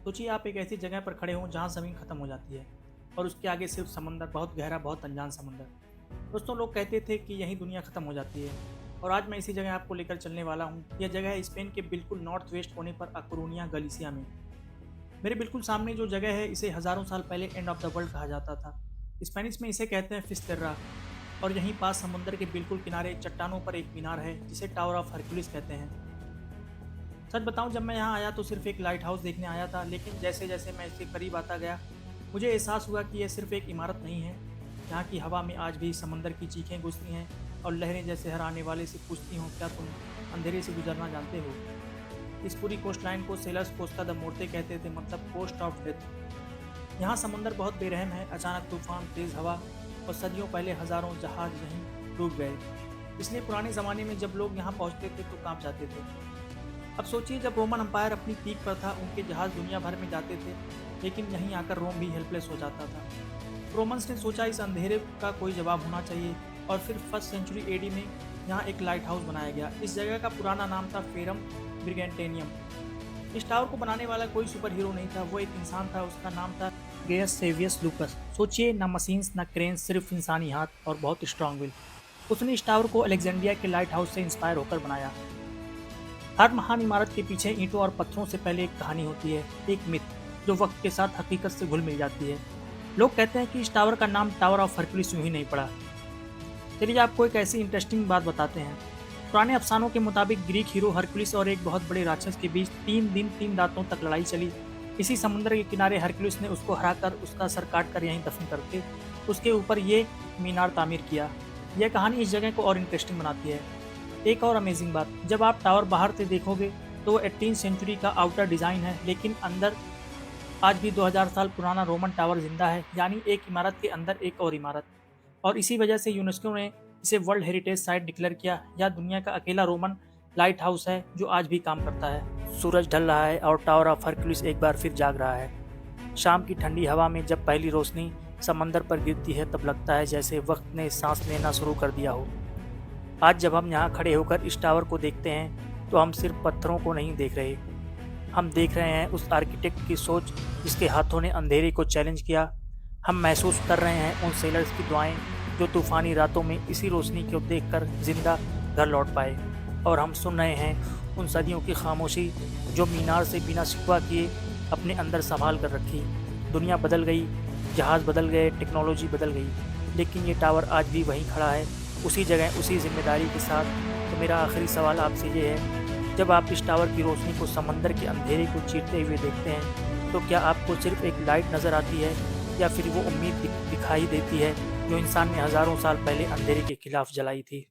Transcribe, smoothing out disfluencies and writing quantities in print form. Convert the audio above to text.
सोचिए आप एक ऐसी जगह पर खड़े हों जहाँ ज़मीन खत्म हो जाती है और उसके आगे सिर्फ समंदर, बहुत गहरा, बहुत अनजान समंदर। दोस्तों, लोग कहते थे कि यहीं दुनिया खत्म हो जाती है और आज मैं इसी जगह आपको लेकर चलने वाला हूँ। यह जगह है स्पेन के बिल्कुल नॉर्थ वेस्ट कोने पर अकोरुनिया गलीसिया में। मेरे बिल्कुल सामने जो जगह है इसे हज़ारों साल पहले एंड ऑफ द वर्ल्ड कहा जाता था। स्पेनिश में इसे कहते हैं फिस्तेर्रा। और यहीं पास समुद्र के बिल्कुल किनारे चट्टानों पर एक मीनार है जिसे टावर ऑफ हरक्यूलिस कहते हैं। सच बताऊं, जब मैं यहाँ आया तो सिर्फ एक लाइट हाउस देखने आया था, लेकिन जैसे जैसे मैं इसके करीब आता गया मुझे एहसास हुआ कि यह सिर्फ एक इमारत नहीं है। यहाँ की हवा में आज भी समंदर की चीखें गूंजती हैं और लहरें जैसे हर आने वाले से पूछती हों, क्या तुम अंधेरे से गुजरना जानते हो। इस पूरी कोस्ट लाइन को सेलर्स कोस्टा द मोर्टे कहते थे, मतलब कोस्ट ऑफ डेथ। यहाँ समुंदर बहुत बेरहम है। अचानक तूफान, तेज हवा और सदियों पहले हजारों जहाज यहीं डूब गए। इसलिए पुराने ज़माने में जब लोग यहाँ पहुँचते थे तो कांप जाते थे। अब सोचिए, जब रोमन अम्पायर अपनी पीक पर था उनके जहाज दुनिया भर में जाते थे, लेकिन यहीं आकर रोम भी हेल्पलेस हो जाता था। रोमन्स ने सोचा इस अंधेरे का कोई जवाब होना चाहिए और फिर फर्स्ट सेंचुरी एडी में यहाँ एक लाइट हाउस बनाया गया। इस जगह का पुराना नाम था फेरम ब्रिगेंटेनियम। इस टावर को बनाने वाला कोई सुपर हीरो नहीं था, वो एक इंसान था। उसका नाम था गेयस सेवियस लूकस। सोचिए, ना मशीन्स ना क्रेन्स, सिर्फ इंसानी हाथ और बहुत स्ट्रांग विल। उसने इस टावर को अलेक्जेंड्रिया के लाइट हाउस से इंस्पायर होकर बनाया। हर महान इमारत के पीछे ईंटों और पत्थरों से पहले एक कहानी होती है, एक मिथ जो वक्त के साथ हकीकत से घुल मिल जाती है। लोग कहते हैं कि इस टावर का नाम टावर ऑफ हरक्यूलिस यूं ही नहीं पड़ा। चलिए आपको एक ऐसी इंटरेस्टिंग बात बताते हैं। पुराने अफसानों के मुताबिक ग्रीक हीरो हरक्यूलिस और एक बहुत बड़े राक्षस के बीच 3 दिन 3 रातों तक लड़ाई चली। इसी समुद्र के किनारे हरक्यूलिस ने उसको हराकर उसका सर काट कर यहीं दफन करके उसके ऊपर ये मीनार तामीर किया। यह कहानी इस जगह को और इंटरेस्टिंग बनाती है। एक और अमेजिंग बात, जब आप टावर बाहर से देखोगे तो वो 18वीं सेंचुरी का आउटर डिज़ाइन है, लेकिन अंदर आज भी 2000 साल पुराना रोमन टावर जिंदा है, यानी एक इमारत के अंदर एक और इमारत। और इसी वजह से यूनेस्को ने इसे वर्ल्ड हेरिटेज साइट डिक्लेयर किया। यह दुनिया का अकेला रोमन लाइट हाउस है जो आज भी काम करता है। सूरज ढल रहा है और टावर ऑफ हरक्यूलिस एक बार फिर जाग रहा है। शाम की ठंडी हवा में जब पहली रोशनी समंदर पर गिरती है तब लगता है जैसे वक्त ने सांस लेना शुरू कर दिया हो। आज जब हम यहाँ खड़े होकर इस टावर को देखते हैं तो हम सिर्फ पत्थरों को नहीं देख रहे, हम देख रहे हैं उस आर्किटेक्ट की सोच जिसके हाथों ने अंधेरे को चैलेंज किया। हम महसूस कर रहे हैं उन सेलर्स की दुआएं जो तूफानी रातों में इसी रोशनी को देखकर जिंदा घर लौट पाए। और हम सुन रहे हैं उन सदियों की खामोशी जो मीनार से बिना शिकवा किए अपने अंदर संभाल कर रखी। दुनिया बदल गई, जहाज़ बदल गए, टेक्नोलॉजी बदल गई, लेकिन ये टावर आज भी वहीं खड़ा है, उसी जगह, उसी जिम्मेदारी के साथ। तो मेरा आखिरी सवाल आपसे ये है, जब आप इस टावर की रोशनी को समंदर के अंधेरे को चीरते हुए देखते हैं तो क्या आपको सिर्फ एक लाइट नज़र आती है या फिर वो उम्मीद दिखाई देती है जो इंसान ने हज़ारों साल पहले अंधेरे के खिलाफ जलाई थी।